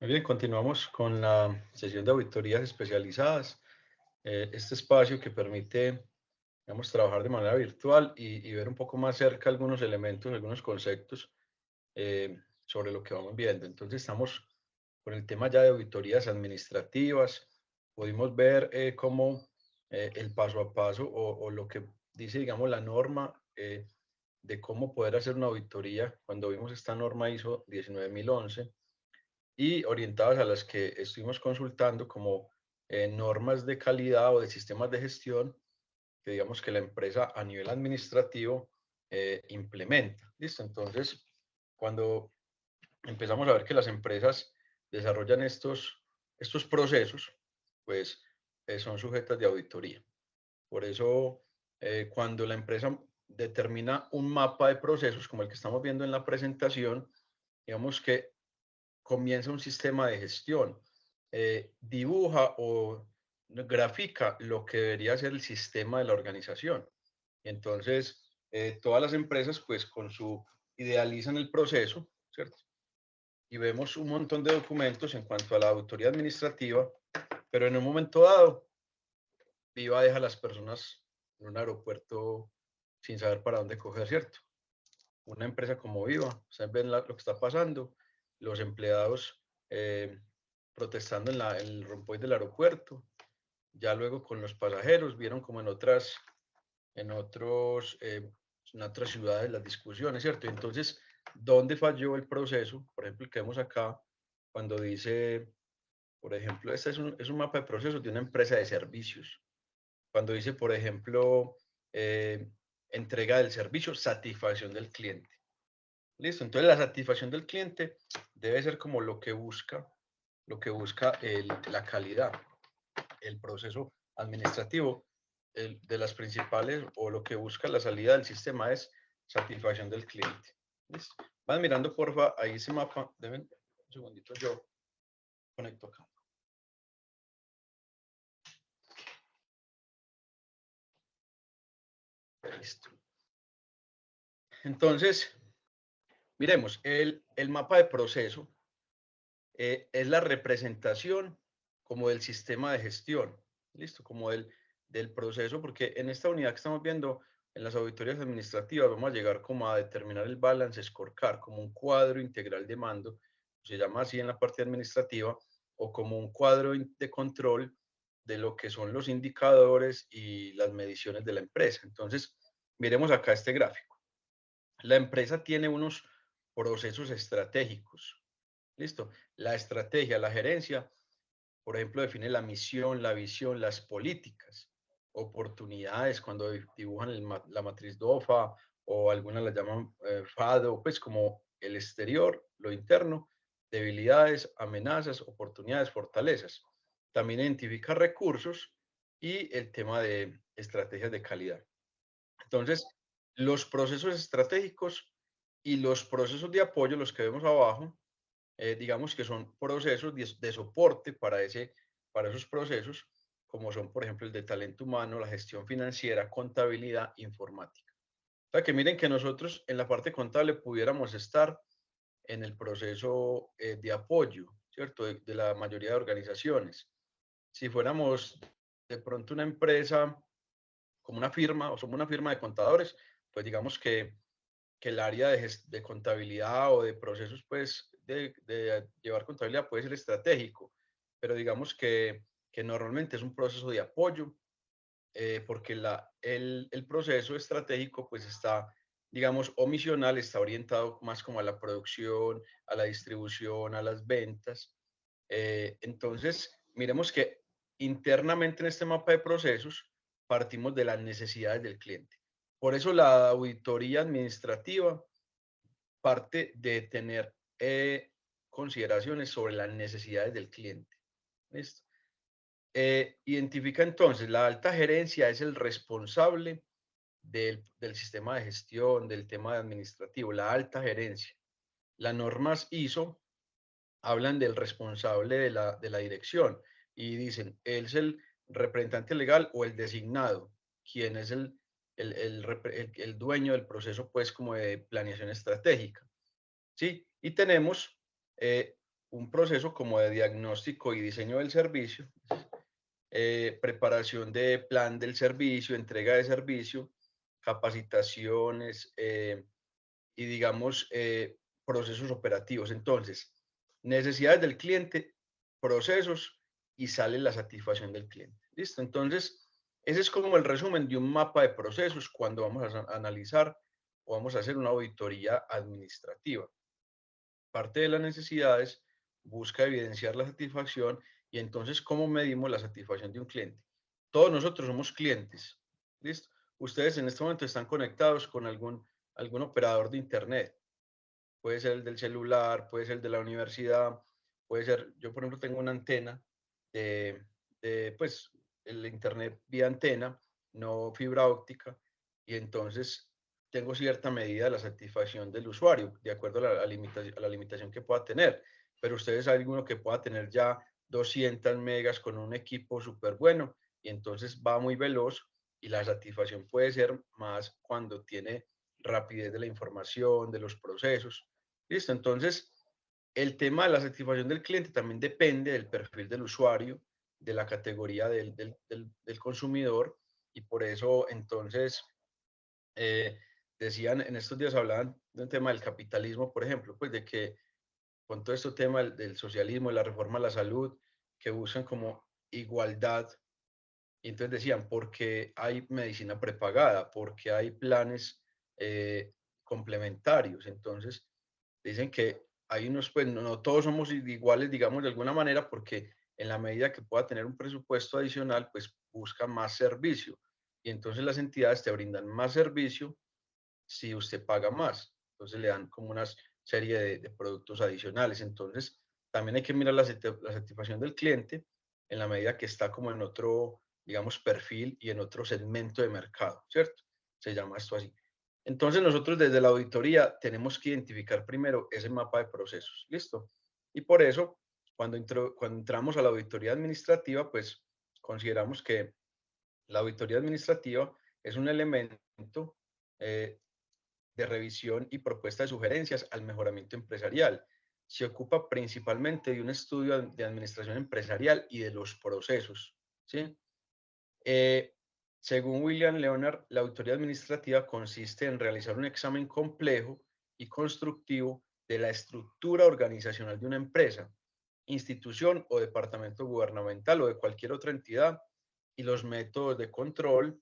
Muy bien, continuamos con la sesión de auditorías especializadas. Este espacio que permite, digamos, trabajar de manera virtual y ver un poco más cerca algunos elementos, algunos conceptos sobre lo que vamos viendo. Entonces, estamos con el tema ya de auditorías administrativas. Pudimos ver cómo el paso a paso o lo que dice, digamos, la norma de cómo poder hacer una auditoría cuando vimos esta norma ISO 19011 y orientadas a las que estuvimos consultando como normas de calidad o de sistemas de gestión que digamos que la empresa a nivel administrativo implementa. ¿Listo? Entonces, cuando empezamos a ver que las empresas desarrollan estos procesos, pues son sujetas de auditoría. Por eso, cuando la empresa determina un mapa de procesos como el que estamos viendo en la presentación, digamos que comienza un sistema de gestión, dibuja o grafica lo que debería ser el sistema de la organización. Entonces, todas las empresas, pues, idealizan el proceso, ¿cierto? Y vemos un montón de documentos en cuanto a la autoridad administrativa, pero en un momento dado, Viva deja a las personas en un aeropuerto sin saber para dónde coger, ¿cierto? Una empresa como Viva, ustedes ven lo que está pasando, los empleados eh, protestando en el rompoy del aeropuerto, ya luego con los pasajeros, vieron como en otras ciudades las discusiones, ¿cierto? Entonces, ¿dónde falló el proceso? Por ejemplo, el que vemos acá, cuando dice, por ejemplo, este es un mapa de procesos de una empresa de servicios. Cuando dice, por ejemplo, entrega del servicio, satisfacción del cliente. Listo, entonces la satisfacción del cliente debe ser como lo que busca la calidad, el proceso administrativo de las principales o lo que busca la salida del sistema es satisfacción del cliente. ¿Listo? Van mirando, porfa, ahí ese mapa. Deben, un segundito, yo conecto acá. Listo. Entonces, miremos, el mapa de proceso es la representación como del sistema de gestión, ¿listo? Como del proceso, porque en esta unidad que estamos viendo, en las auditorías administrativas, vamos a llegar como a determinar el balance scorecard, como un cuadro integral de mando, se llama así en la parte administrativa, o como un cuadro de control de lo que son los indicadores y las mediciones de la empresa. Entonces, miremos acá este gráfico. La empresa tiene unos procesos estratégicos. Listo. La estrategia, la gerencia, por ejemplo, define la misión, la visión, las políticas, oportunidades, cuando dibujan la matriz DOFA o algunas la llaman FADO, pues como el exterior, lo interno, debilidades, amenazas, oportunidades, fortalezas. También identifica recursos y el tema de estrategias de calidad. Entonces, los procesos estratégicos y los procesos de apoyo, los que vemos abajo, digamos que son procesos de soporte para esos procesos, como son, por ejemplo, el de talento humano, la gestión financiera, contabilidad, informática. O sea, que miren que nosotros en la parte contable pudiéramos estar en el proceso de apoyo, ¿cierto? De la mayoría de organizaciones. Si fuéramos de pronto una empresa como una firma o somos una firma de contadores, pues digamos que el área de contabilidad o de procesos, pues, de llevar contabilidad puede ser estratégico, pero digamos que normalmente es un proceso de apoyo, porque el proceso estratégico, pues, está, digamos, omisional, está orientado más como a la producción, a la distribución, a las ventas. Entonces, miremos que internamente en este mapa de procesos partimos de las necesidades del cliente. Por eso la auditoría administrativa parte de tener consideraciones sobre las necesidades del cliente. ¿Listo? Identifica entonces, la alta gerencia es el responsable del sistema de gestión, del tema administrativo, la alta gerencia. Las normas ISO hablan del responsable de la dirección y dicen, él es el representante legal o el designado, quien es el dueño del proceso, pues, como de planeación estratégica. ¿Sí? Y tenemos un proceso como de diagnóstico y diseño del servicio, preparación de plan del servicio, entrega de servicio, capacitaciones y digamos procesos operativos. Entonces, necesidades del cliente, procesos y sale la satisfacción del cliente. ¿Listo? Entonces, ese es como el resumen de un mapa de procesos cuando vamos a analizar o vamos a hacer una auditoría administrativa. Parte de las necesidades busca evidenciar la satisfacción y entonces, ¿cómo medimos la satisfacción de un cliente? Todos nosotros somos clientes. ¿Listo? Ustedes en este momento están conectados con algún operador de Internet. Puede ser el del celular, puede ser el de la universidad, puede ser, yo por ejemplo tengo una antena de, pues, el Internet vía antena, no fibra óptica, y entonces tengo cierta medida de la satisfacción del usuario, de acuerdo a la limitación que pueda tener. Pero ustedes hay alguno que pueda tener ya 200 megas con un equipo súper bueno, y entonces va muy veloz, y la satisfacción puede ser más cuando tiene rapidez de la información, de los procesos. ¿Listo? Entonces, el tema de la satisfacción del cliente también depende del perfil del usuario, de la categoría del consumidor, y por eso entonces eh, decían, en estos días hablaban de un tema del capitalismo, por ejemplo, pues de que con todo este tema del socialismo, de la reforma a la salud, que buscan como igualdad, y entonces decían, porque hay medicina prepagada, porque hay planes complementarios. Entonces, dicen que hay unos, pues no todos somos iguales, digamos, de alguna manera, porque en la medida que pueda tener un presupuesto adicional, pues busca más servicio. Y entonces las entidades te brindan más servicio si usted paga más. Entonces le dan como una serie de productos adicionales. Entonces, también hay que mirar la satisfacción del cliente en la medida que está como en otro, digamos, perfil y en otro segmento de mercado, ¿cierto? Se llama esto así. Entonces, nosotros desde la auditoría tenemos que identificar primero ese mapa de procesos, ¿listo? Y por eso, cuando entramos a la auditoría administrativa, pues consideramos que la auditoría administrativa es un elemento eh, de revisión y propuesta de sugerencias al mejoramiento empresarial. Se ocupa principalmente de un estudio de administración empresarial y de los procesos, ¿sí? Eh, Según William Leonard, la auditoría administrativa consiste en realizar un examen complejo y constructivo de la estructura organizacional de una empresa, institución o departamento gubernamental o de cualquier otra entidad y los métodos de control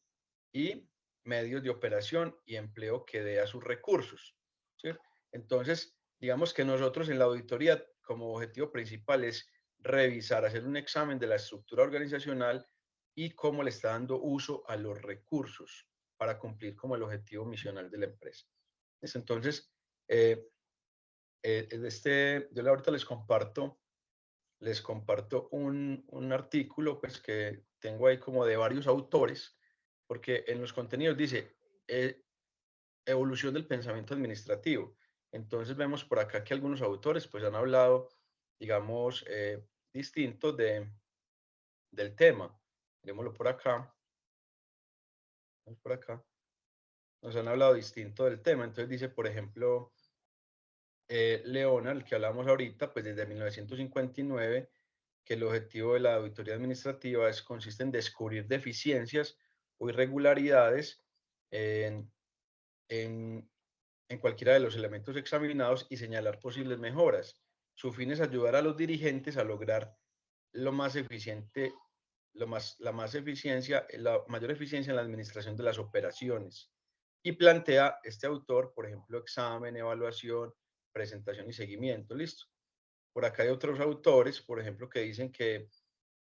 y medios de operación y empleo que dé a sus recursos, ¿sí? Entonces, digamos que nosotros en la auditoría como objetivo principal es revisar, hacer un examen de la estructura organizacional y cómo le está dando uso a los recursos para cumplir como el objetivo misional de la empresa. Entonces, eh, yo ahorita les comparto un artículo pues que tengo ahí como de varios autores, porque en los contenidos dice evolución del pensamiento administrativo. Entonces vemos por acá que algunos autores pues han hablado, digamos, distintos del tema. Miremoslo por acá, por acá. Nos han hablado distinto del tema. Entonces dice, por ejemplo, Leona, el que hablamos ahorita, pues desde 1959, que el objetivo de la auditoría administrativa consiste en descubrir deficiencias o irregularidades en, en, en cualquiera de los elementos examinados y señalar posibles mejoras. Su fin es ayudar a los dirigentes a lograr lo más eficiente, la mayor eficiencia en la administración de las operaciones. Y plantea este autor, por ejemplo, examen, evaluación, presentación y seguimiento. Listo. Por acá hay otros autores, por ejemplo, que dicen que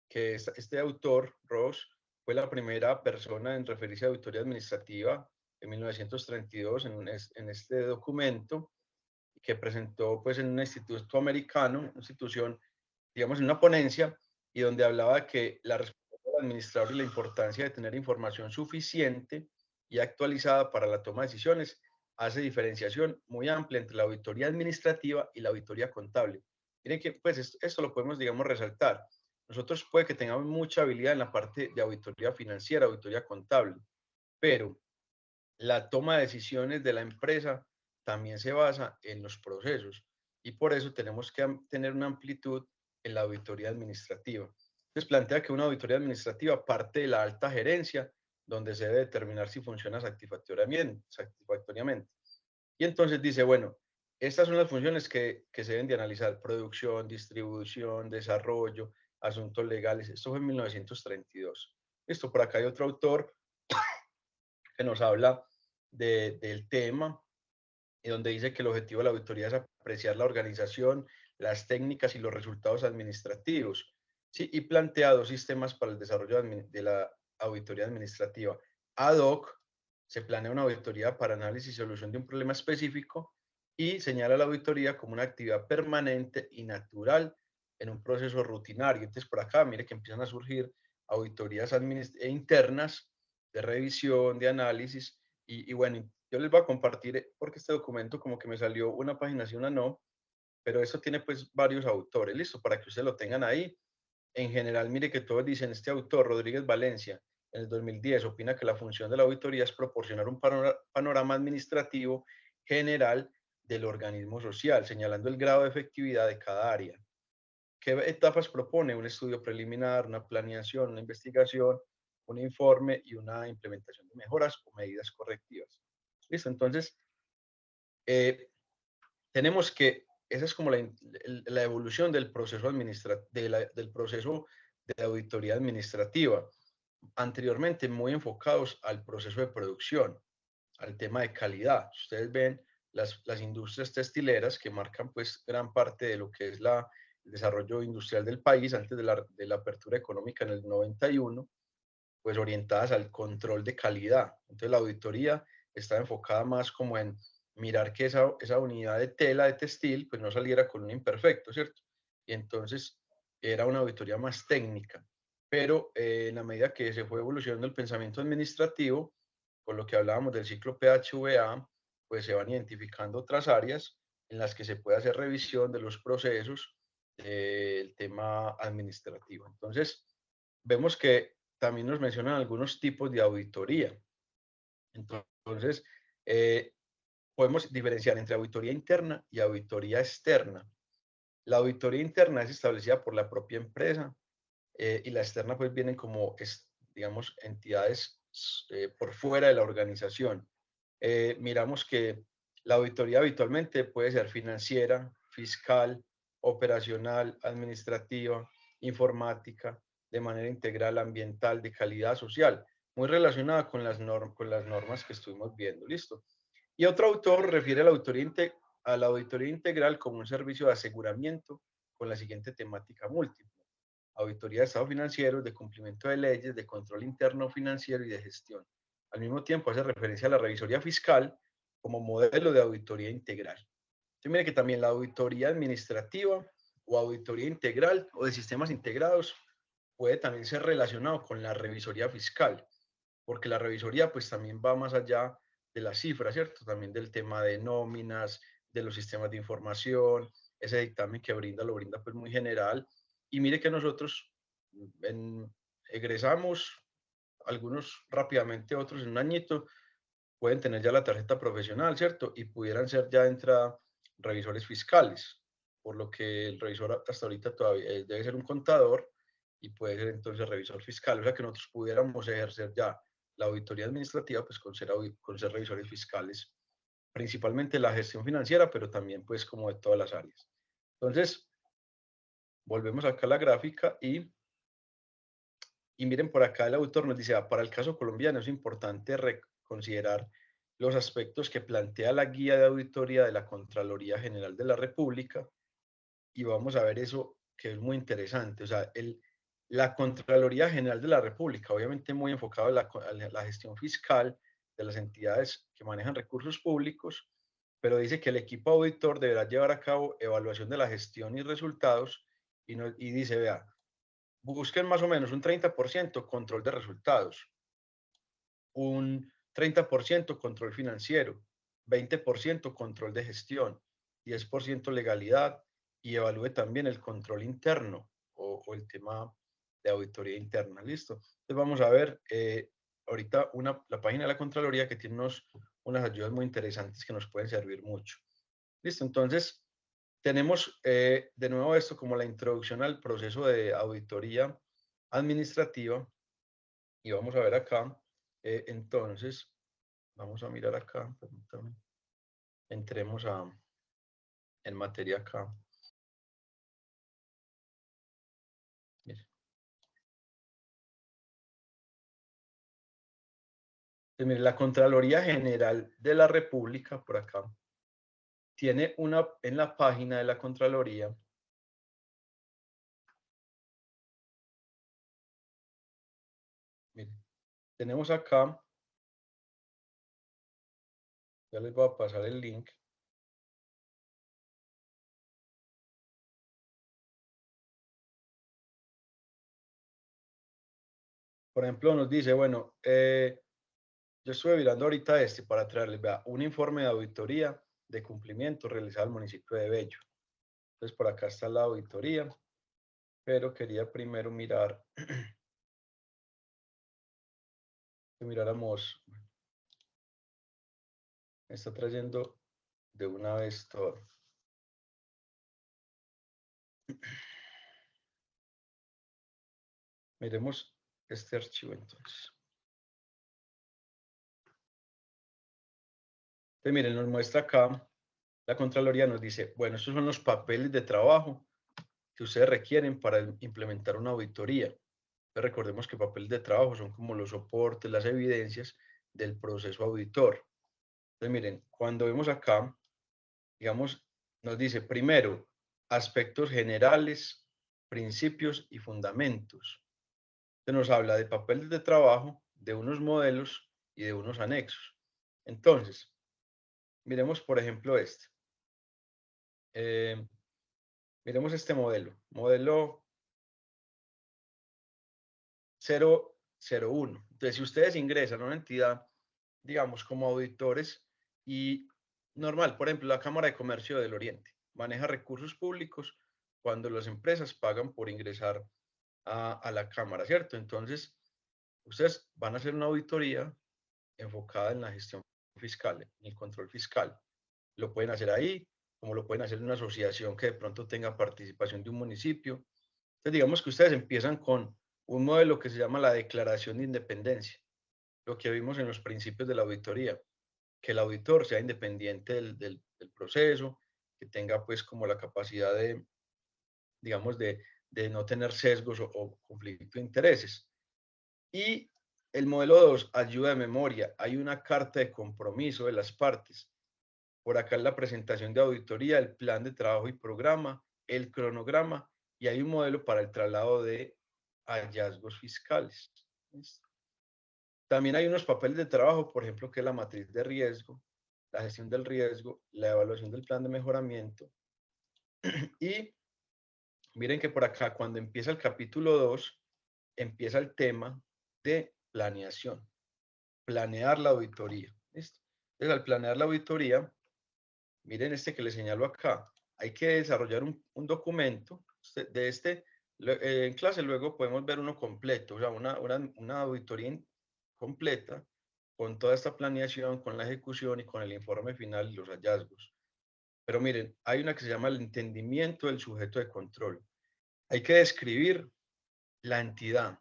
este autor, Ross, fue la primera persona en referirse a auditoría administrativa en 1932 en este documento que presentó pues en un instituto americano, una institución, digamos, en una ponencia, y donde hablaba de que la responsabilidad del administrador y la importancia de tener información suficiente y actualizada para la toma de decisiones hace diferenciación muy amplia entre la auditoría administrativa y la auditoría contable. Miren que pues esto lo podemos, digamos, resaltar. Nosotros puede que tengamos mucha habilidad en la parte de auditoría financiera, auditoría contable, pero la toma de decisiones de la empresa también se basa en los procesos. y por eso tenemos que tener una amplitud en la auditoría administrativa. Entonces plantea que una auditoría administrativa parte de la alta gerencia, donde se debe determinar si funciona satisfactoriamente. Y entonces dice, bueno, estas son las funciones que se deben de analizar: producción, distribución, desarrollo, asuntos legales. Esto fue en 1932. Esto por acá hay otro autor que nos habla del tema, y donde dice que el objetivo de la auditoría es apreciar la organización, las técnicas y los resultados administrativos. Sí, y plantea dos sistemas para el desarrollo de la auditoría administrativa. Ad hoc, se planea una auditoría para análisis y solución de un problema específico, y señala la auditoría como una actividad permanente y natural en un proceso rutinario. Entonces, por acá, mire que empiezan a surgir auditorías internas de revisión, de análisis, y bueno, yo les voy a compartir, porque este documento como que me salió una página sí, una no, pero esto tiene pues varios autores, listo, para que ustedes lo tengan ahí. En general, mire que todos dicen: este autor, Rodríguez Valencia, en el 2010, opina que la función de la auditoría es proporcionar un panorama administrativo general del organismo social, señalando el grado de efectividad de cada área. ¿Qué etapas propone? Un estudio preliminar, una planeación, una investigación, un informe y una implementación de mejoras o medidas correctivas. Listo, entonces, eh, tenemos que, esa es como la evolución del proceso del proceso de auditoría administrativa. Anteriormente muy enfocados al proceso de producción, al tema de calidad. Ustedes ven las industrias textileras, que marcan pues gran parte de lo que es el desarrollo industrial del país antes de la apertura económica en el 91, pues orientadas al control de calidad. Entonces la auditoría está enfocada más como en mirar que esa unidad de tela de textil pues no saliera con un imperfecto, ¿cierto? Y entonces era una auditoría más técnica, pero en la medida que se fue evolucionando el pensamiento administrativo, con lo que hablábamos del ciclo PHVA, pues se van identificando otras áreas en las que se puede hacer revisión de los procesos del tema administrativo. Entonces, vemos que también nos mencionan algunos tipos de auditoría. Entonces, eh, podemos diferenciar entre auditoría interna y auditoría externa. La auditoría interna es establecida por la propia empresa, y la externa pues vienen como, digamos, entidades por fuera de la organización. Miramos que la auditoría habitualmente puede ser financiera, fiscal, operacional, administrativa, informática, de manera integral, ambiental, de calidad social, muy relacionada con con las normas que estuvimos viendo. Listo. Y otro autor refiere a la auditoría integral como un servicio de aseguramiento con la siguiente temática múltiple: auditoría de estados financieros, de cumplimiento de leyes, de control interno financiero y de gestión. Al mismo tiempo hace referencia a la revisoría fiscal como modelo de auditoría integral. Entonces, mire que también la auditoría administrativa o auditoría integral o de sistemas integrados puede también ser relacionado con la revisoría fiscal, porque la revisoría pues también va más allá de las cifras, ¿cierto? También del tema de nóminas, de los sistemas de información. Ese dictamen que brinda lo brinda pues muy general. Y mire que nosotros egresamos, algunos rápidamente, otros en un añito, pueden tener ya la tarjeta profesional, ¿cierto? Y pudieran ser ya de entrada revisores fiscales, por lo que el revisor hasta ahorita todavía debe ser un contador y puede ser entonces revisor fiscal. O sea que nosotros pudiéramos ejercer ya la auditoría administrativa pues con ser revisores fiscales, principalmente la gestión financiera, pero también pues como de todas las áreas. Entonces, volvemos acá a la gráfica y miren por acá el autor nos dice: para el caso colombiano es importante considerar los aspectos que plantea la guía de auditoría de la Contraloría General de la República, y vamos a ver eso que es muy interesante. O sea, la Contraloría General de la República, obviamente muy enfocado a la gestión fiscal de las entidades que manejan recursos públicos, pero dice que el equipo auditor deberá llevar a cabo evaluación de la gestión y resultados, y dice, vea, busquen más o menos un 30% control de resultados, un 30% control financiero, 20% control de gestión, 10% legalidad, y evalúe también el control interno o el tema de auditoría interna. Listo. Entonces vamos a ver ahorita la página de la Contraloría, que tiene unas ayudas muy interesantes que nos pueden servir mucho. Listo. Entonces tenemos de nuevo esto como la introducción al proceso de auditoría administrativa y vamos a ver acá, entonces, vamos a mirar acá, permítame, entremos en materia acá. Mire. Entonces, mire, la Contraloría General de la República, por acá, tiene una, en la página de la Contraloría, mire, tenemos acá, ya les voy a pasar el link. Por ejemplo, nos dice, bueno, yo estuve mirando ahorita para traerles, vea, un informe de auditoría de cumplimiento realizado al municipio de Bello. Entonces, por acá está la auditoría, pero quería primero mirar, que miráramos, me está trayendo de una vez todo. Miremos este archivo entonces. Entonces, miren, nos muestra acá, la Contraloría nos dice, bueno, estos son los papeles de trabajo que ustedes requieren para implementar una auditoría. Entonces, recordemos que papeles de trabajo son como los soportes, las evidencias del proceso auditor. Entonces, miren, cuando vemos acá, digamos, nos dice primero aspectos generales, principios y fundamentos. Entonces, nos habla de papeles de trabajo, de unos modelos y de unos anexos. Entonces, miremos, por ejemplo, este. Miremos este modelo, modelo 001. Entonces, si ustedes ingresan a una entidad, digamos, como auditores y normal, por ejemplo, la Cámara de Comercio del Oriente maneja recursos públicos cuando las empresas pagan por ingresar a la Cámara, ¿cierto? Entonces, ustedes van a hacer una auditoría enfocada en la gestión fiscal, en el control fiscal. Lo pueden hacer ahí, como lo pueden hacer en una asociación que de pronto tenga participación de un municipio. Entonces, digamos que ustedes empiezan con un modelo que se llama la Declaración de Independencia, lo que vimos en los principios de la auditoría, que el auditor sea independiente del proceso, que tenga pues como la capacidad de, digamos, de no tener sesgos o conflicto de intereses. Y el modelo 2, ayuda de memoria. Hay una carta de compromiso de las partes. Por acá es la presentación de auditoría, el plan de trabajo y programa, el cronograma y hay un modelo para el traslado de hallazgos fiscales. ¿Listo? También hay unos papeles de trabajo, por ejemplo, que es la matriz de riesgo, la gestión del riesgo, la evaluación del plan de mejoramiento. Y miren que por acá, cuando empieza el capítulo 2, empieza el tema de planeación, planear la auditoría. ¿Listo? Entonces, al planear la auditoría, miren este que les señalo acá, hay que desarrollar un documento de en clase luego podemos ver uno completo, o sea, una auditoría completa con toda esta planeación, con la ejecución y con el informe final y los hallazgos. Pero miren, hay una que se llama el entendimiento del sujeto de control. Hay que describir la entidad,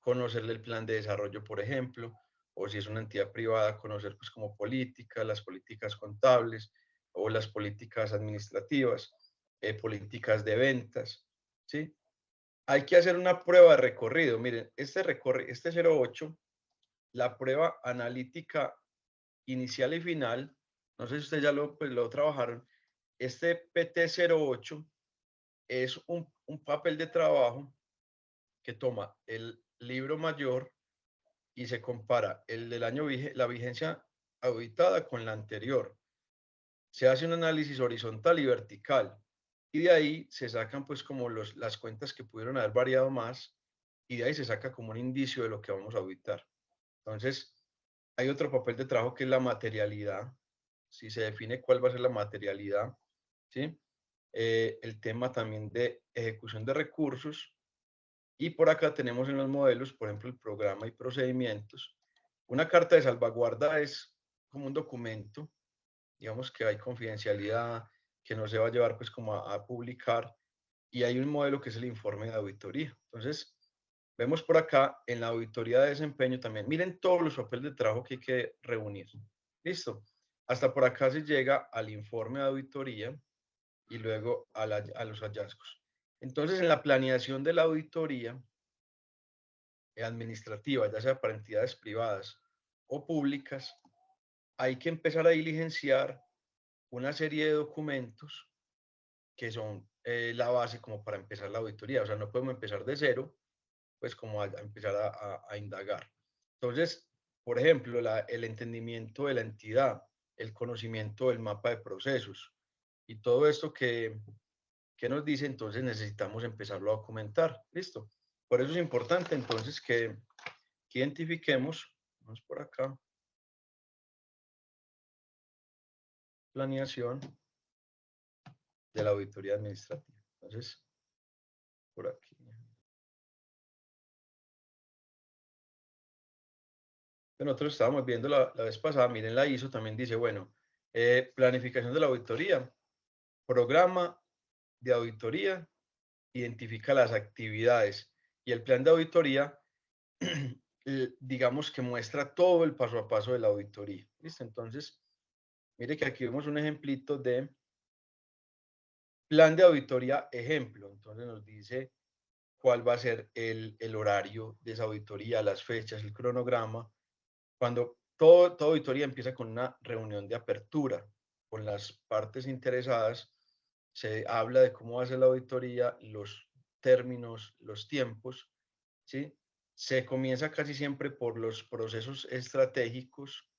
conocerle el plan de desarrollo, por ejemplo, o si es una entidad privada, conocer pues como políticas, las políticas contables o las políticas administrativas, políticas de ventas, ¿sí? Hay que hacer una prueba de recorrido. Miren, este 08, la prueba analítica inicial y final, no sé si ustedes ya pues, lo trabajaron, este PT08 es un papel de trabajo que toma el libro mayor y se compara el del año, la vigencia auditada con la anterior. Se hace un análisis horizontal y vertical y de ahí se sacan pues como las cuentas que pudieron haber variado más y de ahí se saca como un indicio de lo que vamos a auditar. Entonces, hay otro papel de trabajo que es la materialidad. Si se define cuál va a ser la materialidad, ¿sí? El tema también de ejecución de recursos. Y por acá tenemos en los modelos, por ejemplo, el programa y procedimientos. Una carta de salvaguarda es como un documento, digamos que hay confidencialidad, que no se va a llevar pues como a publicar, y hay un modelo que es el informe de auditoría. Entonces, vemos por acá en la auditoría de desempeño también, miren todos los papeles de trabajo que hay que reunir. Listo. Hasta por acá se llega al informe de auditoría y luego a los hallazgos. Entonces, en la planeación de la auditoría administrativa, ya sea para entidades privadas o públicas, hay que empezar a diligenciar una serie de documentos que son la base como para empezar la auditoría. O sea, no podemos empezar de cero, pues como a empezar a indagar. Entonces, por ejemplo, el entendimiento de la entidad, el conocimiento del mapa de procesos y todo esto que nos dice, entonces necesitamos empezarlo a documentar. ¿Listo? Por eso es importante entonces que identifiquemos, vamos por acá, planeación de la auditoría administrativa. Entonces, por aquí. Nosotros estábamos viendo la vez pasada, miren la ISO, también dice, bueno, planificación de la auditoría, programa de auditoría, identifica las actividades y el plan de auditoría, digamos que muestra todo el paso a paso de la auditoría. ¿Listo? Entonces, mire que aquí vemos un ejemplito de plan de auditoría ejemplo. Entonces nos dice cuál va a ser el horario de esa auditoría, las fechas, el cronograma. Cuando toda auditoría empieza con una reunión de apertura con las partes interesadas, se habla de cómo va a ser la auditoría, los términos, los tiempos, ¿sí? Se comienza casi siempre por los procesos estratégicos,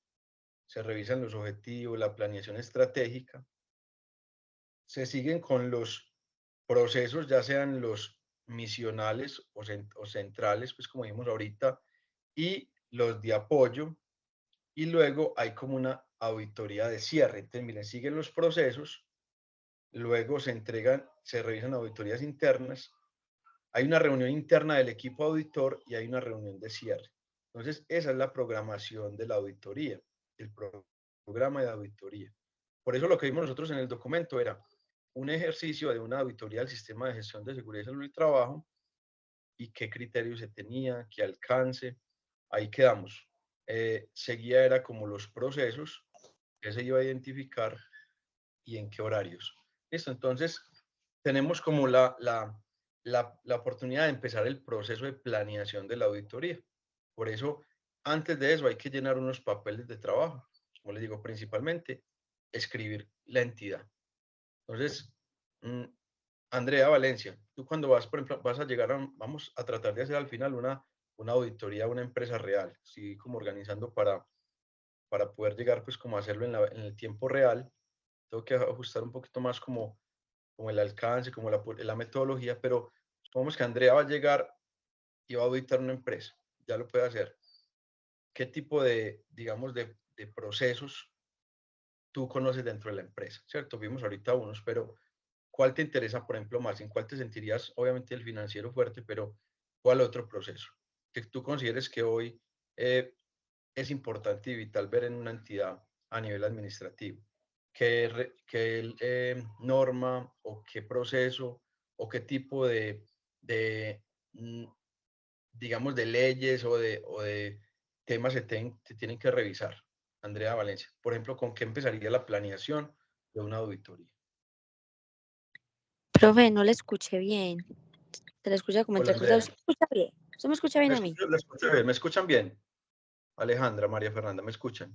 se revisan los objetivos, la planeación estratégica, se siguen con los procesos, ya sean los misionales o centrales, pues como dijimos ahorita, y los de apoyo, y luego hay como una auditoría de cierre. Entonces, miren, siguen los procesos, luego se entregan, se revisan auditorías internas, hay una reunión interna del equipo auditor y hay una reunión de cierre. Entonces, esa es la programación de la auditoría, el programa de auditoría. Por eso lo que vimos nosotros en el documento era un ejercicio de una auditoría del sistema de gestión de seguridad y salud del trabajo y qué criterios se tenía, qué alcance. Ahí quedamos. Seguía era como los procesos que se iba a identificar y en qué horarios. Listo, entonces tenemos como la oportunidad de empezar el proceso de planeación de la auditoría. Por eso, antes de eso hay que llenar unos papeles de trabajo. Como les digo, principalmente escribir la entidad. Entonces, Andrea Valencia, tú cuando vas, por ejemplo, vas a llegar vamos a tratar de hacer al final una auditoría a una empresa real, ¿sí? Como organizando para poder llegar pues como a hacerlo en el tiempo real. Tengo que ajustar un poquito más como el alcance, como la metodología, pero supongamos que Andrea va a llegar y va a auditar una empresa, ya lo puede hacer. ¿Qué tipo de, digamos, de procesos tú conoces dentro de la empresa? ¿Cierto? Vimos ahorita unos, pero ¿cuál te interesa, por ejemplo, más? ¿En cuál te sentirías, obviamente, el financiero fuerte, pero cuál otro proceso que tú consideres que hoy es importante y vital ver en una entidad a nivel administrativo? ¿Qué norma o qué proceso o qué tipo de digamos, de leyes o de temas se tienen que revisar? Andrea Valencia, por ejemplo, ¿con qué empezaría la planeación de una auditoría? Profe, no le escuché bien. Se le escucha como Hola, entrecruzado. Andrea. ¿Usted me escucha bien? ¿Usted me escucha bien a mí? ¿La escucho bien? ¿Me escuchan bien? Alejandra, María Fernanda, ¿me escuchan?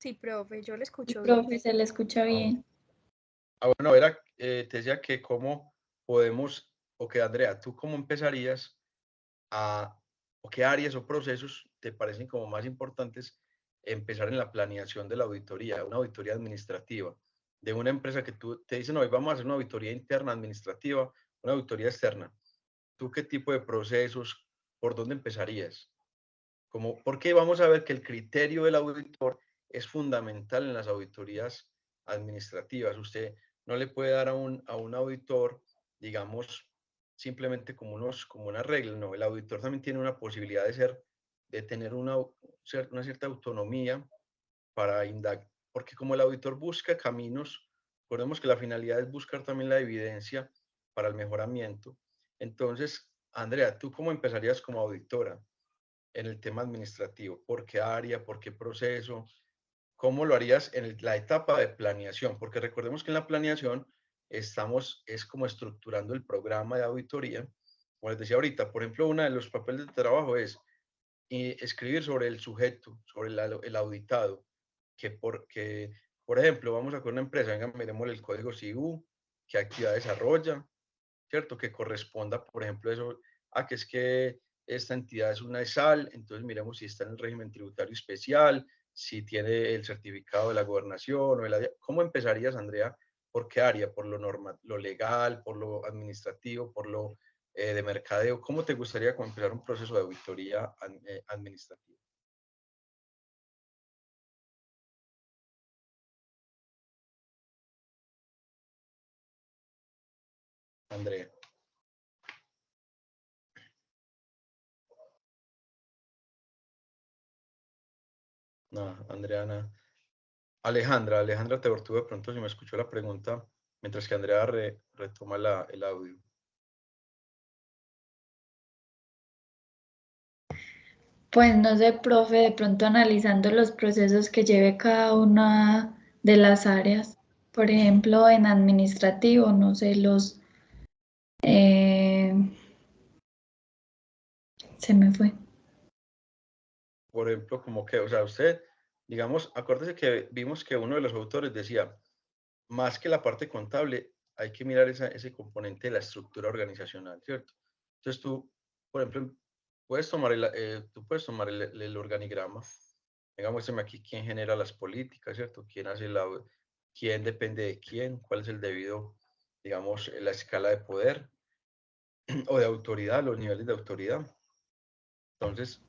Sí, profe, yo le Sí, escucho bien. profe, se le escucha bien. Bueno, era, te decía que cómo podemos, o que Andrea, ¿tú cómo empezarías o qué áreas o procesos te parecen como más importantes empezar en la planeación de la auditoría, una auditoría administrativa, de una empresa que tú te dicen, hoy vamos a hacer una auditoría interna administrativa, una auditoría externa? ¿Tú qué tipo de procesos, por dónde empezarías? Porque vamos a ver que el criterio del auditor es fundamental en las auditorías administrativas. Usted no le puede dar a un auditor, digamos, simplemente como una regla. No, el auditor también tiene una posibilidad de tener una cierta autonomía para porque como el auditor busca caminos, recordemos que la finalidad es buscar también la evidencia para el mejoramiento. Entonces, Andrea, ¿tú cómo empezarías como auditora en el tema administrativo? ¿Por qué área? ¿Por qué proceso? ¿Cómo lo harías en la etapa de planeación? Porque recordemos que en la planeación es como estructurando el programa de auditoría. Como les decía ahorita, por ejemplo, uno de los papeles de trabajo es escribir sobre el sujeto, sobre el auditado, por ejemplo, vamos a con una empresa, venga, miremos el código CIU, qué actividad desarrolla, ¿cierto? Que corresponda, por ejemplo, eso, a que es que esta entidad es una ESAL, entonces miremos si está en el régimen tributario especial, si tiene el certificado de la gobernación, o ¿cómo empezarías, Andrea? ¿Por qué área? ¿Por lo normal, lo legal, por lo administrativo, por lo de mercadeo? ¿Cómo te gustaría empezar un proceso de auditoría administrativa? Andrea. No, Andrea. Alejandra Tebortuga, de pronto si me escuchó la pregunta, mientras que Andrea retoma el audio. Pues no sé, profe, de pronto analizando los procesos que lleve cada una de las áreas. Por ejemplo, en administrativo, no sé, eh, se me fue. Por ejemplo, como que, o sea, usted, digamos, acuérdese que vimos que uno de los autores decía, más que la parte contable, hay que mirar ese componente de la estructura organizacional, ¿cierto? Entonces tú, por ejemplo, tú puedes tomar el organigrama, venga, muéstrame aquí quién genera las políticas, ¿cierto? Quién depende de quién, cuál es el debido, digamos, la escala de poder o de autoridad, los niveles de autoridad. Entonces,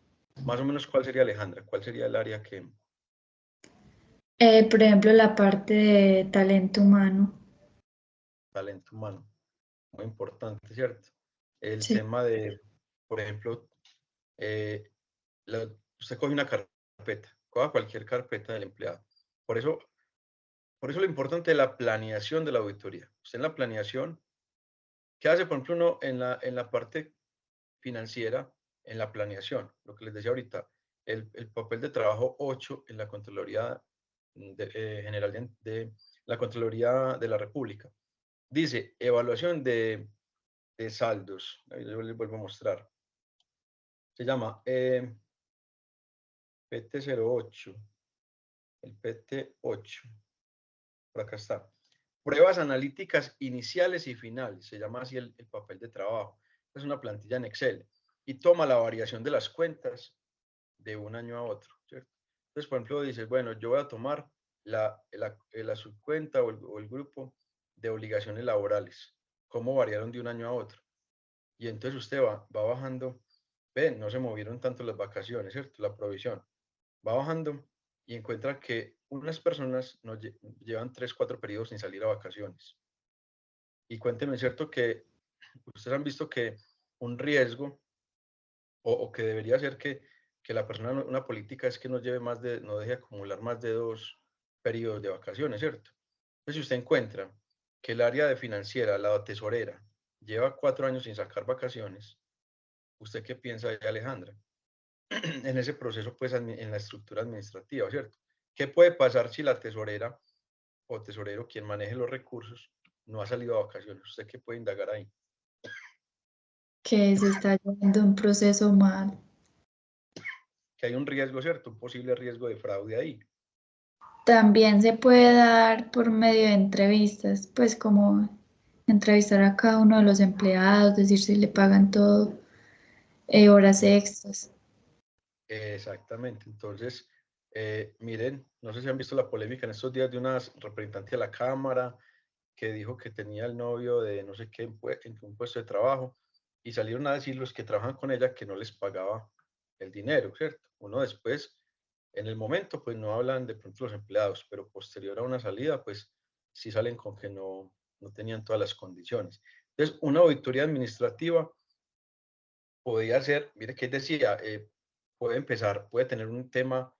más o menos, ¿cuál sería, Alejandra? ¿Cuál sería el área que, Por ejemplo, la parte de talento humano. talento humano? Muy importante, ¿cierto? El Sí. tema de, por ejemplo, eh, usted coge una carpeta, coja cualquier carpeta del empleado. Por eso, por eso lo importante de la planeación de la auditoría. Usted en la planeación, ¿qué hace, por ejemplo, uno en la parte financiera, en la planeación? Lo que les decía ahorita, el papel de trabajo 8 en la Contraloría General de la Contraloría de la República. Dice, evaluación de saldos. Ahí les vuelvo a mostrar. Se llama PT08. El PT8. Por acá está. Pruebas analíticas iniciales y finales. Se llama así el papel de trabajo. Es una plantilla en Excel. Y toma la variación de las cuentas de un año a otro, ¿cierto? Entonces, por ejemplo, dices, bueno, yo voy a tomar la subcuenta o el grupo de obligaciones laborales. ¿Cómo variaron de un año a otro? Y entonces usted va bajando, ven, no se movieron tanto las vacaciones, ¿cierto? La provisión. Va bajando y encuentra que unas personas llevan 3, 4 periodos sin salir a vacaciones. Y cuénteme, ¿cierto? Que ustedes han visto que un riesgo o que debería ser que la persona, una política es que no lleve no deje acumular más de 2 periodos de vacaciones, ¿cierto? Entonces, si usted encuentra que el área de financiera, la tesorera, lleva 4 años sin sacar vacaciones, ¿usted qué piensa de Alejandra? En ese proceso, pues, en la estructura administrativa, ¿cierto? ¿Qué puede pasar si la tesorera o tesorero, quien maneje los recursos, no ha salido a vacaciones? ¿Usted qué puede indagar ahí? Que se está llevando un proceso mal. Que hay un riesgo, ¿cierto? Un posible riesgo de fraude ahí. También se puede dar por medio de entrevistas, pues como entrevistar a cada uno de los empleados, decir si le pagan todo, horas extras. Exactamente. Entonces, miren, no sé si han visto la polémica en estos días de una representante de la Cámara que dijo que tenía el novio de no sé qué en un puesto de trabajo y salieron a decir los que trabajan con ella que no les pagaba el dinero, ¿cierto? Uno después, en el momento, pues no hablan de pronto los empleados, pero posterior a una salida, pues sí salen con que no tenían todas las condiciones. Entonces, una auditoría administrativa podía ser, mire que decía, puede tener un tema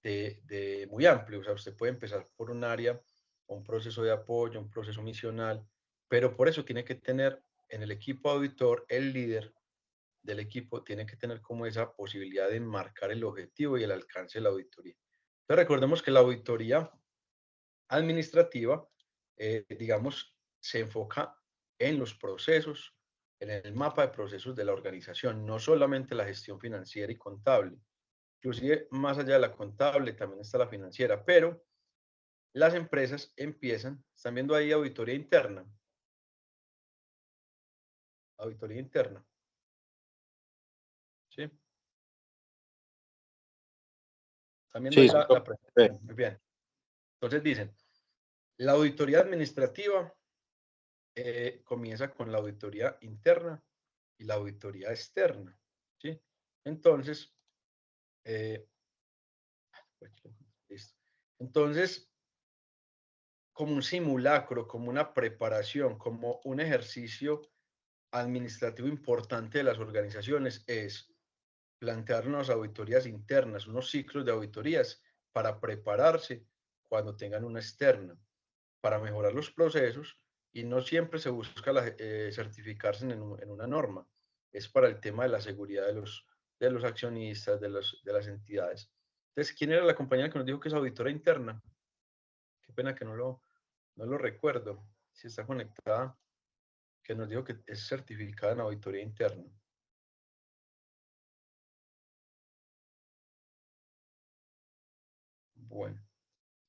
muy amplio. O sea, usted puede empezar por un área, un proceso de apoyo, un proceso misional, pero por eso tiene que tener en el equipo auditor, el líder del equipo tiene que tener como esa posibilidad de marcar el objetivo y el alcance de la auditoría. Entonces recordemos que la auditoría administrativa, digamos, se enfoca en los procesos, en el mapa de procesos de la organización, no solamente la gestión financiera y contable. Inclusive más allá de la contable también está la financiera, pero las empresas empiezan, están viendo ahí auditoría interna. Auditoría interna. ¿Sí? Están viendo Sí, ahí sí, la presentación. sí. Muy bien. Entonces dicen, la auditoría administrativa comienza con la auditoría interna y la auditoría externa. ¿Sí? Entonces, listo. Entonces, como un simulacro, como una preparación, como un ejercicio administrativo importante de las organizaciones es plantear unas auditorías internas, unos ciclos de auditorías para prepararse cuando tengan una externa, para mejorar los procesos y no siempre se busca certificarse en una norma, es para el tema de la seguridad de los accionistas, de las entidades. Entonces, ¿quién era la compañera que nos dijo que es auditora interna? Qué pena que no lo recuerdo, si está conectada, que nos dijo que es certificada en auditoría interna. Bueno,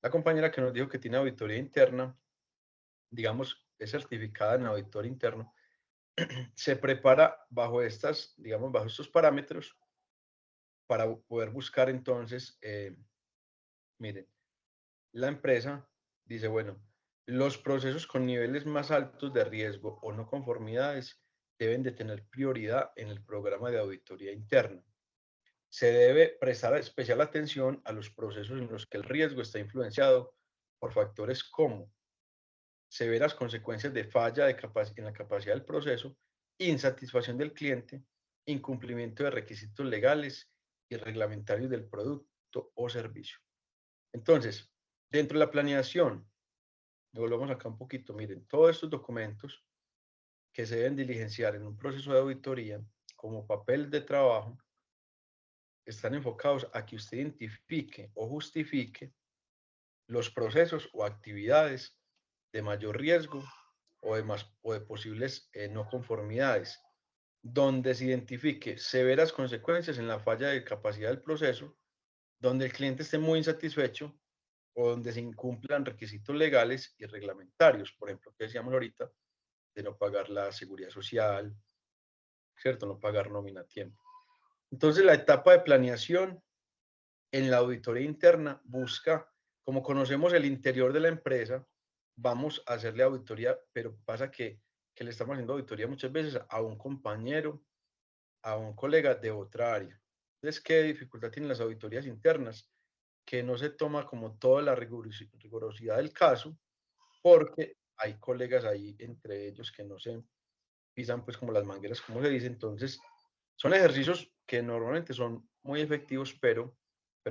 la compañera que nos dijo que tiene auditoría interna, digamos, es certificada en auditor interno, se prepara bajo estas, digamos, bajo estos parámetros para poder buscar entonces, miren, la empresa dice, bueno, los procesos con niveles más altos de riesgo o no conformidades deben de tener prioridad en el programa de auditoría interna. Se debe prestar especial atención a los procesos en los que el riesgo está influenciado por factores como severas consecuencias de falla en la capacidad del proceso, insatisfacción del cliente, incumplimiento de requisitos legales y reglamentarios del producto o servicio. Entonces, dentro de la planeación, volvamos acá un poquito, miren, todos estos documentos que se deben diligenciar en un proceso de auditoría como papel de trabajo están enfocados a que usted identifique o justifique los procesos o actividades de mayor riesgo o de posibles no conformidades, donde se identifique severas consecuencias en la falla de capacidad del proceso, donde el cliente esté muy insatisfecho o donde se incumplan requisitos legales y reglamentarios, por ejemplo, que decíamos ahorita, de no pagar la seguridad social, ¿cierto? No pagar nómina a tiempo. Entonces, la etapa de planeación en la auditoría interna busca, como conocemos el interior de la empresa, vamos a hacerle auditoría, pero pasa que le estamos haciendo auditoría muchas veces a un compañero, a un colega de otra área. Entonces, ¿qué dificultad tienen las auditorías internas? Que no se toma como toda la rigurosidad del caso, porque hay colegas ahí entre ellos que no se pisan pues como las mangueras, como se dice. Entonces, son ejercicios que normalmente son muy efectivos, pero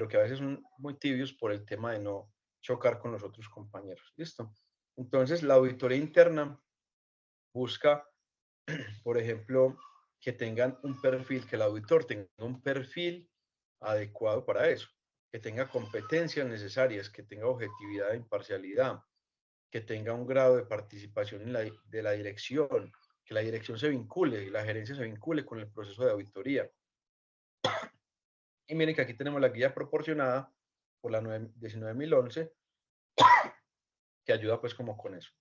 que a veces son muy tibios por el tema de no chocar con los otros compañeros. ¿Listo? Entonces, la auditoría interna busca, por ejemplo, que tengan un perfil, que el auditor tenga un perfil adecuado para eso, que tenga competencias necesarias, que tenga objetividad e imparcialidad, que tenga un grado de participación de la dirección, que la dirección se vincule y la gerencia se vincule con el proceso de auditoría. Y miren que aquí tenemos la guía proporcionada por la 19.011, que ayuda pues como con eso.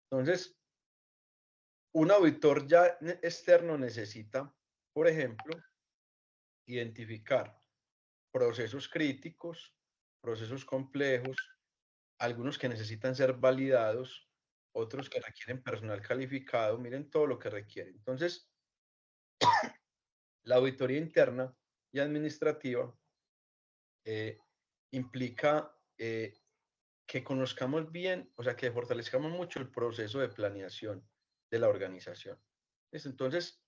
Entonces, un auditor ya externo necesita, por ejemplo, identificar procesos críticos, procesos complejos, algunos que necesitan ser validados, otros que requieren personal calificado, miren todo lo que requiere. Entonces, la auditoría interna y administrativa implica que conozcamos bien, o sea, que fortalezcamos mucho el proceso de planeación de la organización. Entonces,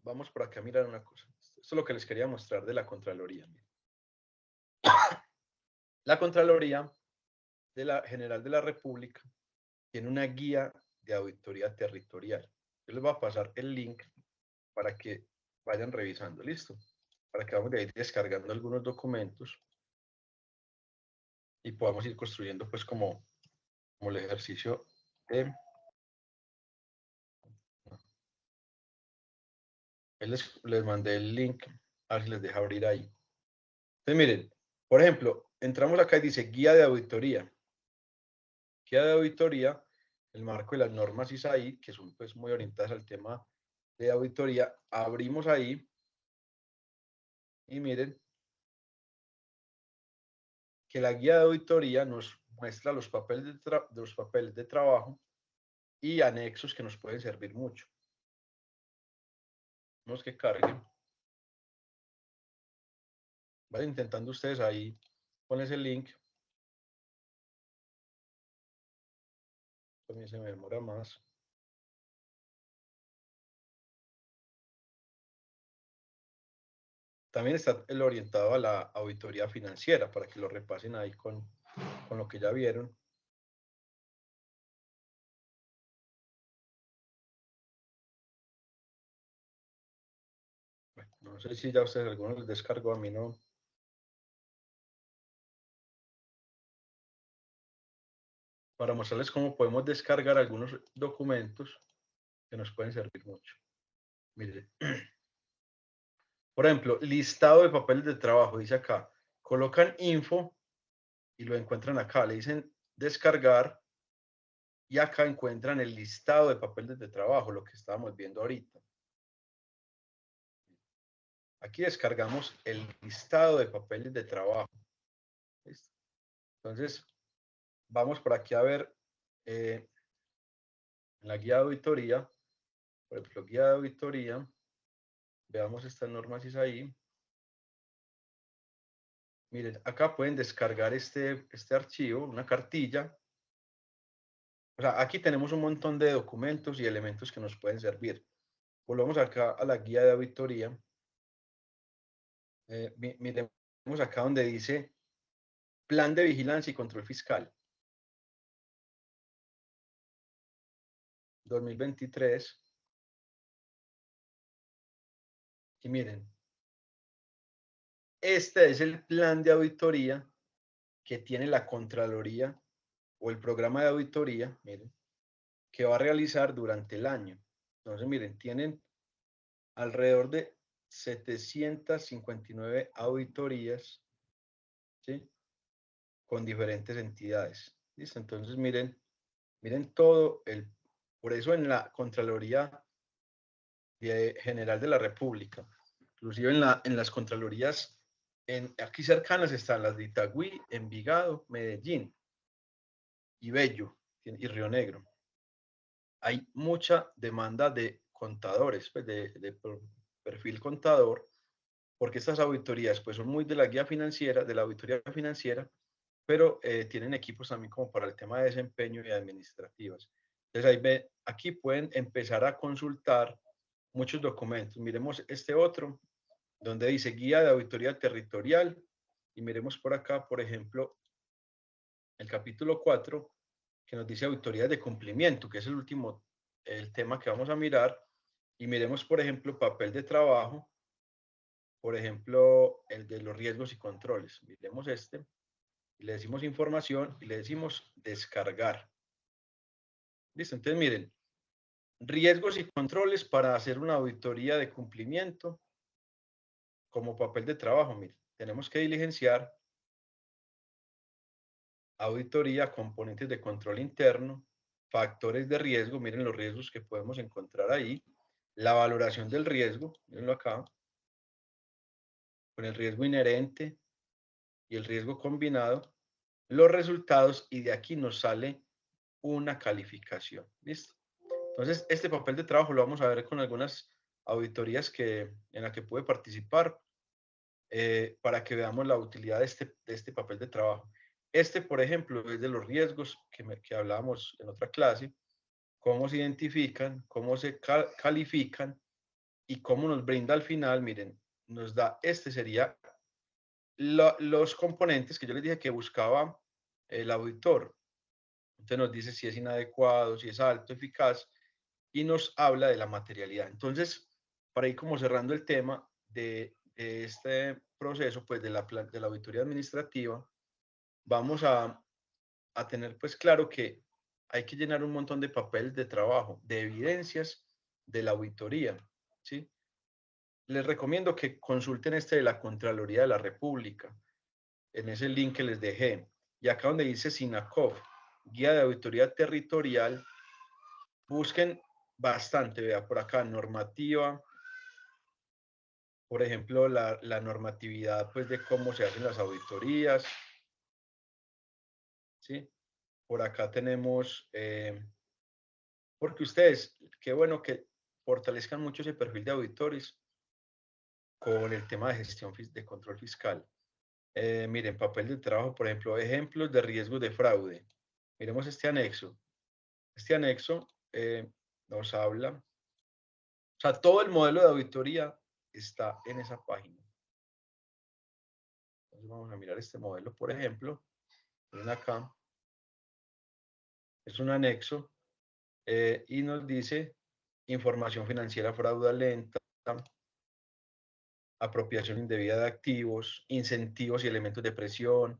vamos por acá a mirar una cosa. Esto es lo que les quería mostrar de la Contraloría. La Contraloría General de la República tiene una guía de auditoría territorial. Yo les voy a pasar el link para que vayan revisando, ¿listo? Para que vamos a ir descargando algunos documentos y podamos ir construyendo pues como el ejercicio de... Les mandé el link, a ver si les deja abrir ahí. Entonces miren, por ejemplo, entramos acá y dice guía de auditoría. Guía de auditoría, el marco de las normas ISAI, que son pues muy orientadas al tema de auditoría. Abrimos ahí y miren que la guía de auditoría nos muestra los papeles de trabajo y anexos que nos pueden servir mucho. Vamos que carguen. Vayan intentando ustedes ahí con ese link. También se me demora más. También está el orientado a la auditoría financiera para que lo repasen ahí con lo que ya vieron. Bueno, no sé si ya ustedes algunos les descargó, a mí no. Para mostrarles cómo podemos descargar algunos documentos que nos pueden servir mucho. Mire. Por ejemplo, listado de papeles de trabajo, dice acá. Colocan info y lo encuentran acá. Le dicen descargar y acá encuentran el listado de papeles de trabajo, lo que estábamos viendo ahorita. Aquí descargamos el listado de papeles de trabajo. ¿Listo? Entonces, vamos por aquí a ver la guía de auditoría. Por ejemplo, guía de auditoría. Veamos estas normas ISAI. Miren, acá pueden descargar este archivo, una cartilla. O sea, aquí tenemos un montón de documentos y elementos que nos pueden servir. Volvamos acá a la guía de auditoría. Miremos acá donde dice Plan de Vigilancia y Control Fiscal 2023. Y miren, este es el plan de auditoría que tiene la Contraloría o el programa de auditoría, miren, que va a realizar durante el año. Entonces, miren, tienen alrededor de 759 auditorías, ¿sí? Con diferentes entidades. ¿Listo? Entonces, miren todo por eso en la Contraloría General de la República, inclusive en las Contralorías aquí cercanas están las de Itagüí, Envigado, Medellín y Bello y Río Negro. Hay mucha demanda de contadores, pues de perfil contador, porque estas auditorías pues son muy de la guía financiera, de la auditoría financiera, pero tienen equipos también como para el tema de desempeño y administrativas. Entonces aquí pueden empezar a consultar muchos documentos. Miremos este otro, donde dice guía de auditoría territorial, y miremos por acá, por ejemplo, el capítulo 4, que nos dice auditoría de cumplimiento, que es el tema que vamos a mirar, y miremos, por ejemplo, papel de trabajo, por ejemplo, el de los riesgos y controles. Miremos este, y le decimos información, y le decimos descargar. Listo, entonces miren, riesgos y controles para hacer una auditoría de cumplimiento como papel de trabajo. Miren, tenemos que diligenciar auditoría, componentes de control interno, factores de riesgo, miren los riesgos que podemos encontrar ahí, la valoración del riesgo, mirenlo acá, con el riesgo inherente y el riesgo combinado, los resultados, y de aquí nos sale una calificación. ¿Listo? Entonces, este papel de trabajo lo vamos a ver con algunas auditorías en las que puede participar para que veamos la utilidad de este papel de trabajo. Por ejemplo, es de los riesgos que hablábamos en otra clase, cómo se identifican, cómo se califican y cómo nos brinda al final, miren, nos da, sería los componentes que yo les dije que buscaba el auditor. Entonces nos dice si es inadecuado, si es alto, eficaz, y nos habla de la materialidad. Entonces, para ir como cerrando el tema de este proceso, pues de la auditoría administrativa, vamos a tener pues claro que hay que llenar un montón de papeles de trabajo, de evidencias de la auditoría, ¿sí? Les recomiendo que consulten este de la Contraloría de la República, en ese link que les dejé. Y acá donde dice SINACOF, Guía de Auditoría Territorial, busquen bastante, vea por acá, normativa, por ejemplo, la normatividad pues de cómo se hacen las auditorías, ¿sí? Por acá tenemos, porque ustedes, qué bueno que fortalezcan mucho ese perfil de auditores con el tema de gestión de control fiscal. Miren, papel de trabajo, por ejemplo, ejemplos de riesgos de fraude. Miremos este anexo. Este anexo nos habla, o sea, todo el modelo de auditoría está en esa página. Entonces vamos a mirar este modelo, por ejemplo. Miren acá. Es un anexo y nos dice información financiera fraudulenta, apropiación indebida de activos, incentivos y elementos de presión.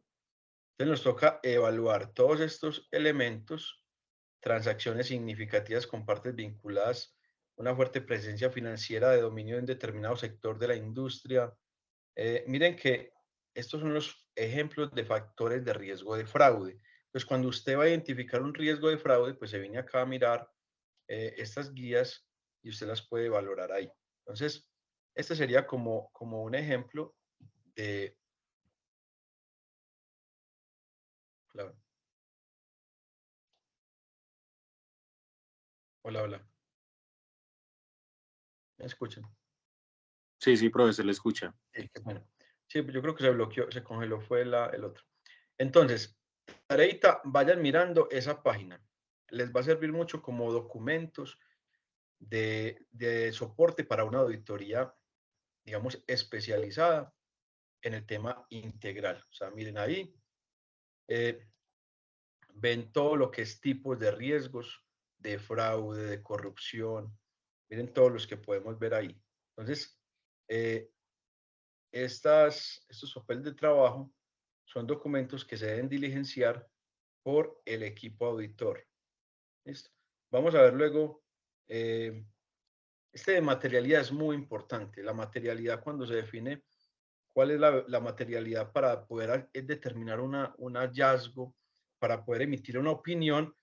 Entonces nos toca evaluar todos estos elementos, transacciones significativas con partes vinculadas, una fuerte presencia financiera de dominio en determinado sector de la industria. Miren que estos son los ejemplos de factores de riesgo de fraude. Pues cuando usted va a identificar un riesgo de fraude, pues se viene acá a mirar estas guías y usted las puede valorar ahí. Entonces, este sería como un ejemplo de... Hola, hola, hola. ¿Me escuchan? Sí, sí, profesor, le escucha. Sí, qué bueno. Sí, yo creo que se bloqueó, se congeló, fue el otro. Entonces, tareita, vayan mirando esa página. Les va a servir mucho como documentos de soporte para una auditoría, digamos, especializada en el tema integral. O sea, miren ahí, ven todo lo que es tipos de riesgos, de fraude, de corrupción. Miren todos los que podemos ver ahí. Entonces, estos papeles de trabajo son documentos que se deben diligenciar por el equipo auditor. ¿Listo? Vamos a ver luego, este de materialidad es muy importante. La materialidad cuando se define cuál es la materialidad para poder determinar un hallazgo, para poder emitir una opinión.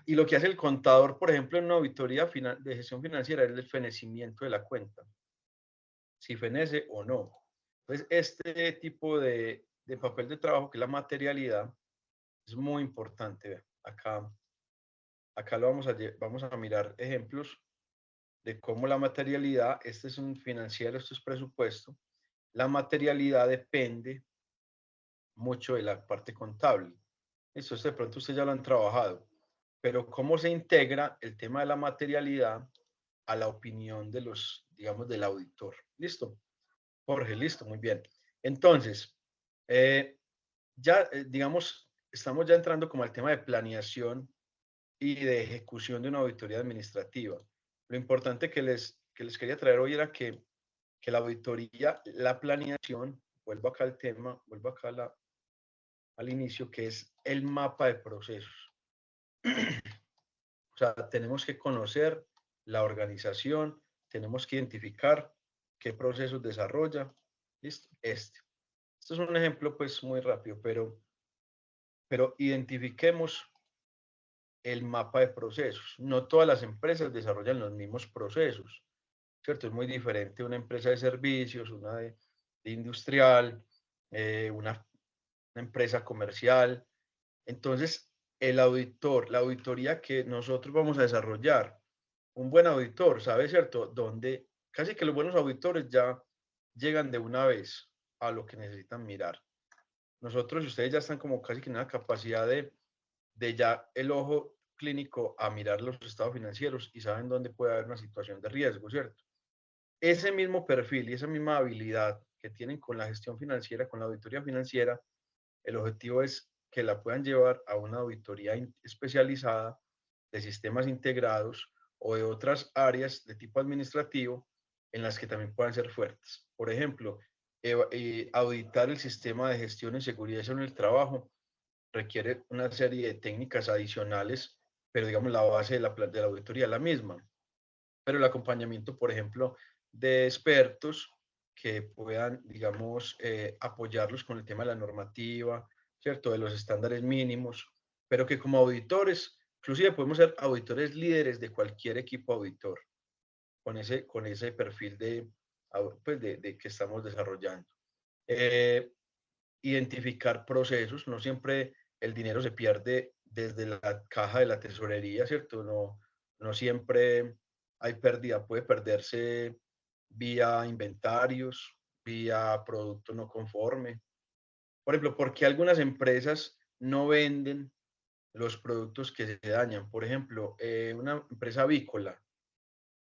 Y lo que hace el contador, por ejemplo, en una auditoría de gestión financiera es el fenecimiento de la cuenta, si fenece o no. Entonces, este tipo de papel de trabajo, que es la materialidad, es muy importante. Vean. Acá lo vamos a mirar ejemplos de cómo la materialidad, este es un financiero, esto es presupuesto, la materialidad depende mucho de la parte contable. Eso de pronto ustedes ya lo han trabajado, pero cómo se integra el tema de la materialidad a la opinión de los, digamos, del auditor. ¿Listo? Jorge, listo, muy bien. Entonces, ya, digamos, estamos ya entrando como al tema de planeación y de ejecución de una auditoría administrativa. Lo importante que les quería traer hoy era que la auditoría, la planeación, vuelvo acá al tema, vuelvo acá al inicio, que es el mapa de procesos. O sea, tenemos que conocer la organización, tenemos que identificar qué procesos desarrolla. ¿Listo? Esto es un ejemplo pues muy rápido, pero identifiquemos el mapa de procesos. No todas las empresas desarrollan los mismos procesos, ¿cierto? Es muy diferente una empresa de servicios, una de industrial, una empresa comercial. Entonces, el auditor, la auditoría que nosotros vamos a desarrollar, un buen auditor, ¿sabe, cierto? Donde casi que los buenos auditores ya llegan de una vez a lo que necesitan mirar. Nosotros, ustedes ya están como casi que en una capacidad de ya el ojo clínico a mirar los estados financieros y saben dónde puede haber una situación de riesgo, ¿cierto? Ese mismo perfil y esa misma habilidad que tienen con la gestión financiera, con la auditoría financiera, el objetivo es que la puedan llevar a una auditoría especializada de sistemas integrados o de otras áreas de tipo administrativo en las que también puedan ser fuertes. Por ejemplo, auditar el sistema de gestión en seguridad en el trabajo requiere una serie de técnicas adicionales, pero digamos la base de la auditoría es la misma. Pero el acompañamiento, por ejemplo, de expertos que puedan, digamos, apoyarlos con el tema de la normativa, ¿cierto? De los estándares mínimos, pero que como auditores, inclusive podemos ser auditores líderes de cualquier equipo auditor, con ese perfil pues de que estamos desarrollando. Identificar procesos, no siempre el dinero se pierde desde la caja de la tesorería, ¿cierto? No siempre hay pérdida, puede perderse vía inventarios, vía producto no conforme. Por ejemplo, ¿por qué algunas empresas no venden los productos que se dañan? Por ejemplo, una empresa avícola,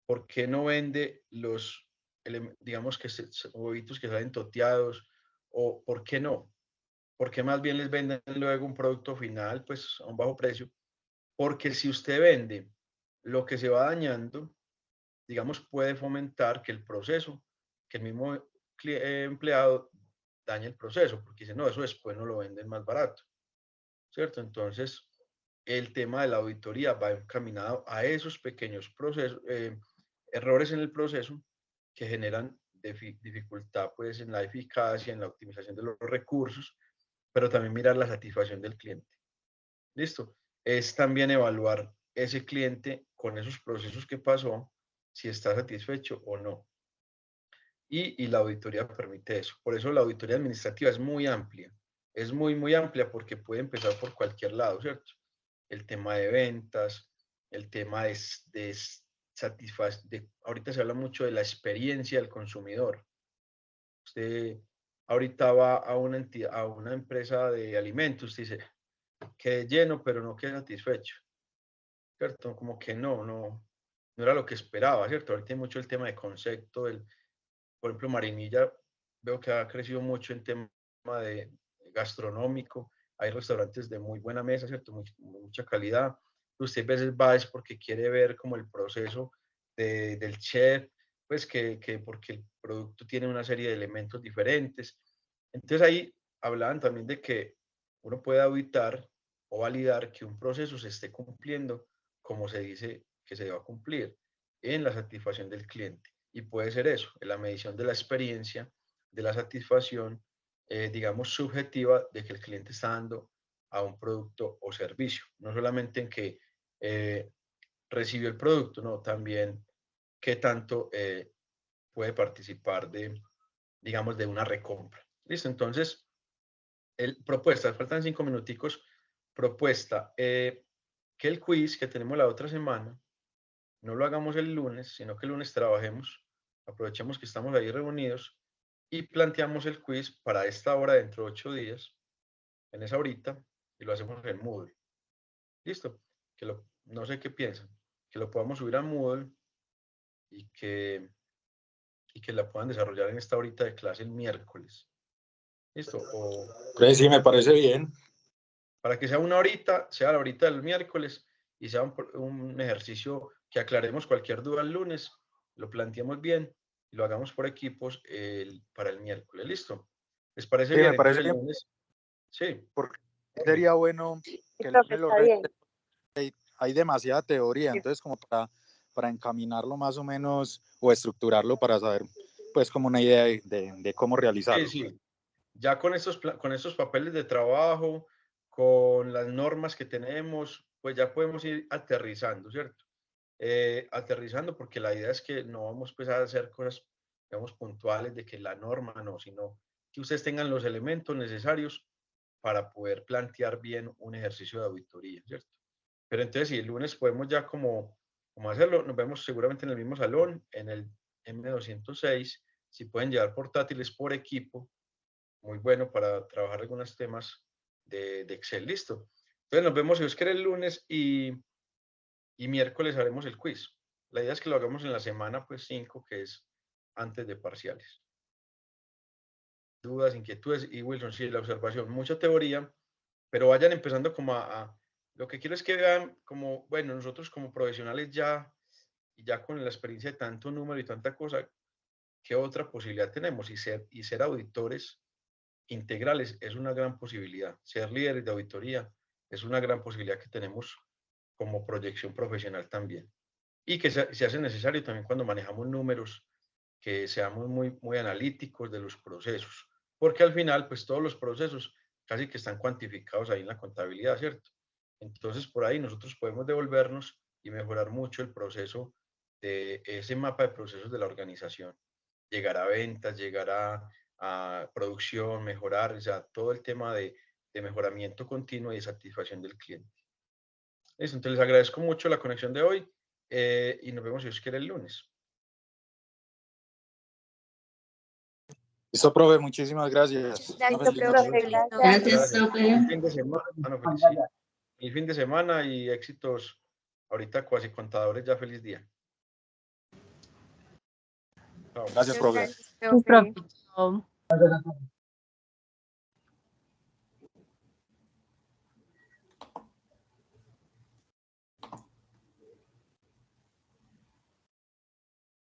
¿por qué no vende los, digamos, huevitos que salen toteados? ¿O por qué no? Porque más bien les venden luego un producto final, pues a un bajo precio. Porque si usted vende lo que se va dañando, digamos, puede fomentar que el proceso, que el mismo empleado dañe el proceso, porque dice, no, eso después no lo venden más barato, ¿cierto? Entonces, el tema de la auditoría va encaminado a esos pequeños procesos, errores en el proceso que generan dificultad pues en la eficacia, en la optimización de los recursos, pero también mirar la satisfacción del cliente. ¿Listo? Es también evaluar ese cliente con esos procesos que pasó, si está satisfecho o no. Y la auditoría permite eso. Por eso la auditoría administrativa es muy amplia. Es muy, muy amplia porque puede empezar por cualquier lado, ¿cierto? El tema de ventas, el tema de ahorita se habla mucho de la experiencia del consumidor. Usted ahorita va a una entidad, a una empresa de alimentos, dice, quedé lleno, pero no quedé satisfecho, ¿cierto? Como que no era lo que esperaba, ¿cierto? Ahorita hay mucho el tema de concepto, por ejemplo, Marinilla, veo que ha crecido mucho en tema de gastronómico, hay restaurantes de muy buena mesa, ¿cierto? Mucha calidad. Usted a veces va es porque quiere ver como el proceso del chef, pues porque el producto tiene una serie de elementos diferentes. Entonces ahí hablaban también de que uno puede auditar o validar que un proceso se esté cumpliendo como se dice que se deba cumplir en la satisfacción del cliente. Y puede ser eso, en la medición de la experiencia, de la satisfacción, digamos, subjetiva de que el cliente está dando a un producto o servicio. No solamente en que recibió el producto, no, también qué tanto puede participar digamos, de una recompra. ¿Listo? Entonces, propuesta, faltan 5 minuticos. Propuesta, que el quiz que tenemos la otra semana no lo hagamos el lunes, sino que el lunes trabajemos, aprovechemos que estamos ahí reunidos y planteamos el quiz para esta hora dentro de 8 días, en esa horita, y lo hacemos en Moodle. ¿Listo? No sé qué piensan, que lo podamos subir a Moodle y que la puedan desarrollar en esta horita de clase el miércoles. ¿Listo? Pues sí, me parece bien. Para que sea una horita, sea la horita del miércoles y sea un ejercicio que aclaremos cualquier duda el lunes, lo planteemos bien y lo hagamos por equipos para el miércoles. ¿Listo? ¿Les parece Sí, bien? me parece Entonces el bien. lunes, sí. Porque sería bueno Sí, que el profe, lunes lo está bien. hay demasiada teoría, entonces como para encaminarlo más o menos o estructurarlo para saber pues como una idea de cómo Sí, realizarlo. sí. Ya con estos papeles de trabajo, con las normas que tenemos, pues ya podemos ir aterrizando, ¿cierto? Aterrizando porque la idea es que no vamos pues, a hacer cosas, digamos, puntuales de que la norma no, sino que ustedes tengan los elementos necesarios para poder plantear bien un ejercicio de auditoría, ¿cierto? Pero entonces, si el lunes podemos ya como hacerlo, nos vemos seguramente en el mismo salón, en el M206, si pueden llevar portátiles por equipo, muy bueno para trabajar algunos temas de Excel, listo. Entonces nos vemos si os quiere el lunes y miércoles haremos el quiz. La idea es que lo hagamos en la semana, pues 5, que es antes de parciales. dudas, inquietudes. Y Wilson, sí, la observación, mucha teoría, pero vayan empezando como lo que quiero es que vean como, bueno, nosotros como profesionales ya con la experiencia de tanto número y tanta cosa, ¿qué otra posibilidad tenemos? Y ser auditores integrales es una gran posibilidad. Ser líderes de auditoría es una gran posibilidad que tenemos como proyección profesional también. Y que se hace necesario también cuando manejamos números, que seamos muy analíticos de los procesos, porque al final, pues todos los procesos casi que están cuantificados ahí en la contabilidad, ¿cierto? Entonces, por ahí nosotros podemos devolvernos y mejorar mucho el proceso de ese mapa de procesos de la organización. Llegar a ventas, llegar a producción, mejorar, o sea, todo el tema de mejoramiento continuo y de satisfacción del cliente. Listo, entonces les agradezco mucho la conexión de hoy y nos vemos si Dios quiere el lunes. Listo, profe, muchísimas gracias. Gracias, Una feliz profe. noche. Feliz noche. Gracias, profe. El fin de semana, feliz, sí. El fin de semana y éxitos ahorita cuasi contadores, ya feliz día. Chao. Gracias, profe. Gracias, profe. Profe.